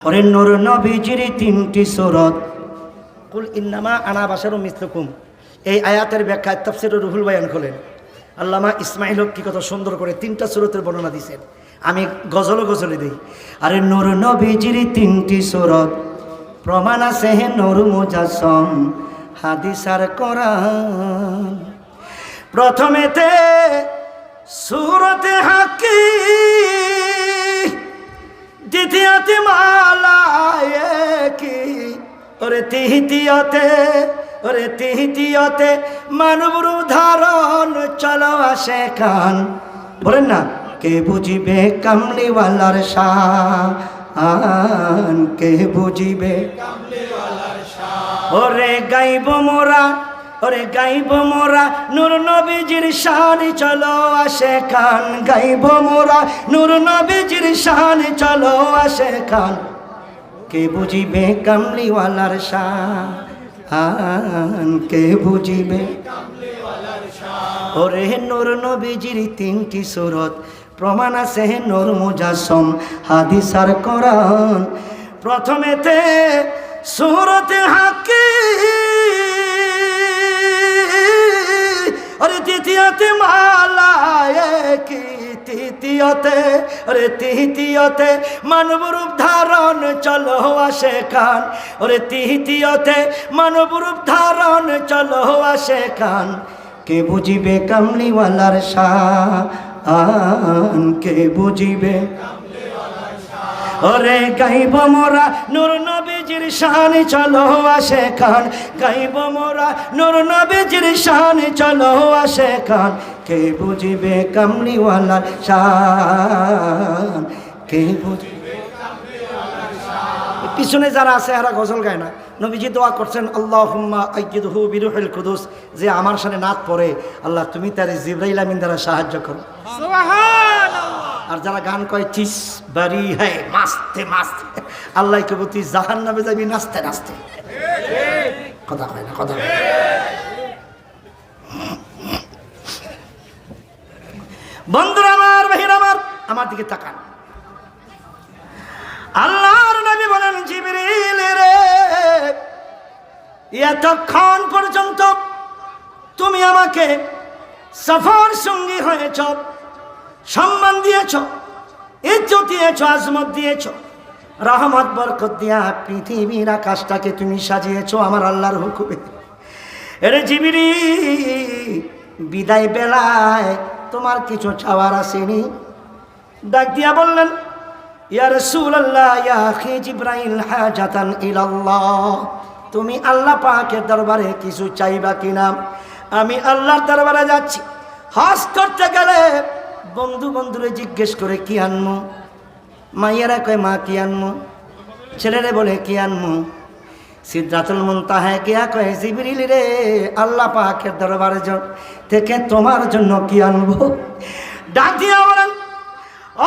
ওরে নূর নবীজির তিনটি সূরত কুল ইন্নামা আনা বাশারুম মিসলুকুম, এই আয়াতের ব্যাখ্যায় তাফসীরুর রুহুল বায়ান খোলেন আল্লামা ইসমাইল হক কি কত সুন্দর করে তিনটা সূরতের বর্ণনা দিয়েছেন। আমি গজলে দিই। আরে নূর নবীজির তিনটি সূরত প্রমাণ আছে হে নূর মুজাসসম হাদিস আর কোরআন। প্রথমেতে সূরতে হাক্কি, দ্বিতীয়তে মালায়েকি, ওরে তৃতীয়তে মানব রূপ ধারণ চলো আসে কান। বলেন না, কে বুঝিবে কামলিওয়ালার শান, কে বুঝিবে কামলিওয়ালার শান। ওরে গাইব মোরা নূর নবীজির শান চলো আসে কান, গাইব মোরা নূর নবীজির শান চলো আসে কান। কে বুঝিবে কামলিওয়ালার শান, কে বুঝিবে কামলিওয়ালার শান। ওরে নূর নবীজির তিনটি সূরত প্রমাণ আছে নূর মুজাসসম হাদিস আর কোরআন। প্রথমেতে সূরতে হাক্কি, ওরে দ্বিতীয়তে মালায়েকি, তৃতীয়তে মানব রূপ ধারণ চলো আসে কান। ওরে তৃতীয়তে মানব রূপ ধারণ চলো আসে কান। কে বুঝিবে কামলিওয়ালার শান, কে বুঝিবে কামলিওয়ালার শান। ওরে গাইব মোরা নূর নবীজির শান চলো আসে কান, গাইব মোরা নূর নবীজির শান চলো আসে কান। কে বুঝিবে কামলিওয়ালার শান, কে বুঝিবে কামলিওয়ালার শান। পিছনে যারা আছে এরা গজল গায় না, নবীজি দোয়া করছেন আল্লাহুম্মা আইয়িদহু বিরুহিল কুদুস, যে আমার সাথে নাত পড়ে আল্লাহ তুমি তার জিবরাইল আমিন দ্বারা সাহায্য করো। সুবহানাল্লাহ। আর যারা গান কয় চিস বাড়ি হ্যায় মাস্তে মাস্তে, আল্লাহ কবু তুই জাহান্নামে যাবি নাচতে নাচতে। কথা কয় না, কথা বন্ধুরা আমার, ভাইরা আমার দিকে তাকান। আল্লাহর নবী বলেন জিবরিল রে, এতক্ষণ পর্যন্ত তুমি আমাকে সফর সঙ্গী হয়েছ, সম্মান দিয়েছ, ইজ্জত দিয়েছ, আজমত দিয়েছ, রহমত বরকত দিয়া পৃথিবীর আকাশটাকে তুমি সাজিয়েছ আমার আল্লাহর হুকুমে। এরে জিবরিল, বিদায় বেলায় তোমার কিছু চাওয়ার আসেনি? ডাক দিয়া বললেন ইয়া রাসূলুল্লাহ ইয়া আখি জিবরাইল হাজাতান ইলাল্লাহ, তুমি আল্লাহ পাকের দরবারে কিছু চাইবা কিনা? আমি আল্লাহর দরবারে যাচ্ছি। হজ করতে গেলে বন্ধুরে জিজ্ঞেস করে কি আনমু? মাইয়ারা কয় মা কি আনমু, ছেলেরে বলে কি আনমু? সিদরাতুল মুনতাহায় গিয়া কয় জিবরিল রে, আল্লাহ পাকের দরবারে থেকে তোমার জন্য কি আনবো? ডাক দিয়া বলেন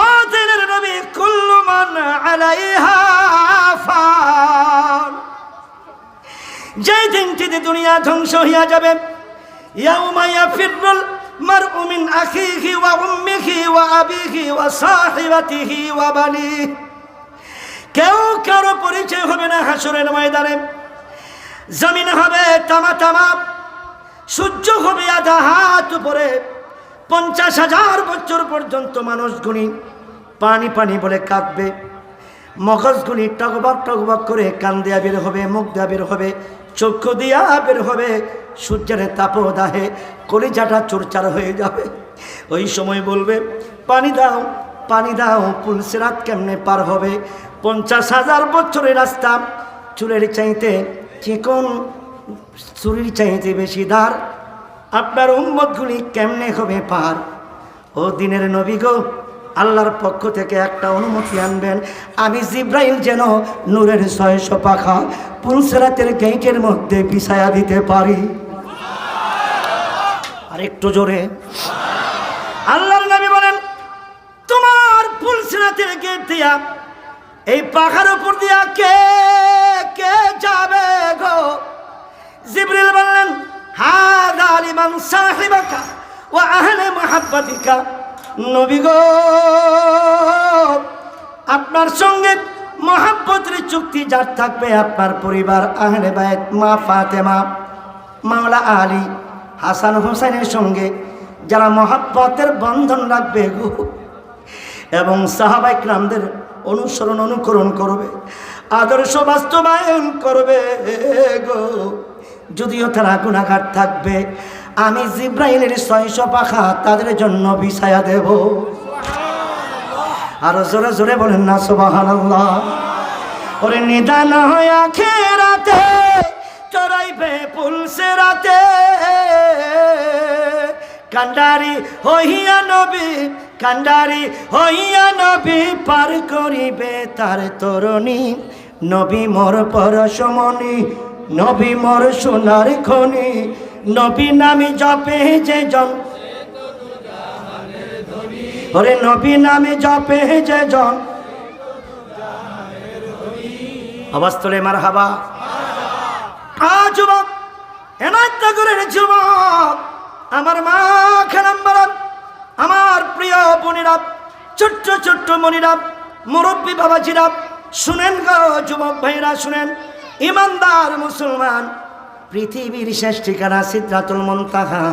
ও দিনের নবী, কুল্লু মান আলাইহা ফান, যেই দিনটিতে দুনিয়া ধ্বংস হইয়া যাবে, ইয়াউমা ইয়াফিরুল মারউ মিন আখিহি ওয়া উম্মিহি ওয়া আবিহি ওয়া সাহিবাতিহি ওয়া বানিহি, কেউ কারো পরিচয় হবে না হাসরের ময়দানে। জমিন হবে তামা, সূর্য হবে আধা হাত উপরে, 50,000 বছর পর্যন্ত মানুষগুলি পানি পানি বলে কাঁদবে, মগজগুলি টকবক করে কান দিয়া বের হবে, মুখ দিয়া বের হবে, চক্ষু দিয়া বের হবে, সূর্যের তাপদাহে কলিজাটা চুরচার হয়ে যাবে। ওই সময় বলবে পানি দাও, পুল সিরাত কেমনে পার হবে? 50,000 বছরের রাস্তা, চুলের চাইতে চিকন, চুরির চাইতে বেশি ধার, আপনার উম্মতগুলি কেমনে হবে পার? ও দিনের নবী গো, আল্লাহর পক্ষ থেকে একটা অনুমতি আনবেন, আমি জিবরাইল যেন নূরের 600 পাখা পুলসিরাতের গেটের মধ্যে বিছায়া দিতে পারি। আর একটু জোরে আল্লাহর নবী বলেন তোমার পুলসিরাতের গেট দিয়া এই পাখার উপর দিয়া কে যাবে গো? জিবরিল বললেন হাযা লিমান সাহিবাকা ওয়া আহলে মুহাব্বাতিকা, নবী গো আপনার সঙ্গে মহাব্বতের চুক্তি যার থাকবে আপনার পরিবার আহলে বায়ত, মা ফাতেমা, মাওলা আলী, হাসান হোসেনের সঙ্গে যারা মহাব্বতের বন্ধন রাখবে গো এবং সাহাবায়ে কেরামদের অনুসরণ অনুকরণ করবে, আদর্শ বাস্তবায়ন করবে গো, যদিও তারা গুনাহগার থাকবে, আমি জিব্রাইলের 600 পাখা তাদের জন্য বিছায়া দেব। আরো জোরে জোরে বলেন না সুবহানাল্লাহ। ওরে নিদান হয় আখিরাতে চড়াইবে পুলসে রাতে, কান্ডারি হইয়া নবী, কান্ডারি হইয়া নবী পার করিবে তার তরণী, নবী মোর পরশমণি, নবী মোর সোনার খনি, নবী নামে জপে যে জন, ওরে নবী নামে জপে যে জন, আওয়াজ তোলে মারহাবা। যুবক, এনায়তনগরের যুবক, আমার মা খালাম্মারা, আমার প্রিয় বোনেরা, ছোট্ট ছোট্ট মনিরা, মুরব্বী বাবাজিরা, শুনেন গো যুবক ভাইরা, শুনেন। ইমানদার মুসলমান, পৃথিবীর শেষ ঠিকানা সিদরাতুল মুনতাহা,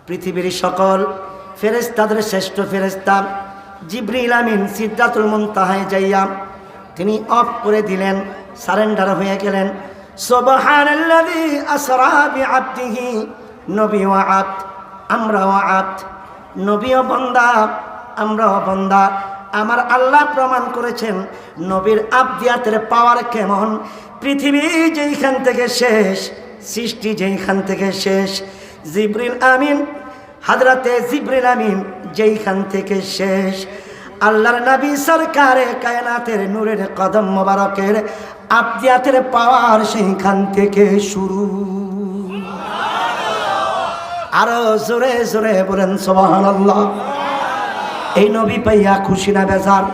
পৃথিবীর সকল ফেরেশতাদের শ্রেষ্ঠ ফেরেশতা জিবরিল আমিন সিদরাতুল মুনতাহায় যাইয়া তিনি অফ করে দিলেন, সারেন্ডার হয়ে গেলেন। সুবহানাল্লাযী আসরা বিআবদিহি, নবী ওয়া আবদ, আমরাও আবদ, নবীও বান্দা আমরাও বান্দা। আমার আল্লাহ প্রমাণ করেছেন নবীর আবদিয়াতের পাওয়ার কেমন। পৃথিবী যেইখান থেকে শেষ, সৃষ্টি যেইখান থেকে শেষ, জিবরিল আমিন, হযরতে জিবরিল আমিন যেইখান থেকে শেষ, আল্লাহর নবী সরকারে কায়নাতের নূরের কদম মোবারকের আবদিয়াতের পাওয়ার সেইখান থেকে শুরু। আরো জোরে জোরে বলেন সুবহানাল্লাহ। এই নবী পাইয়া খুশি না বেজার?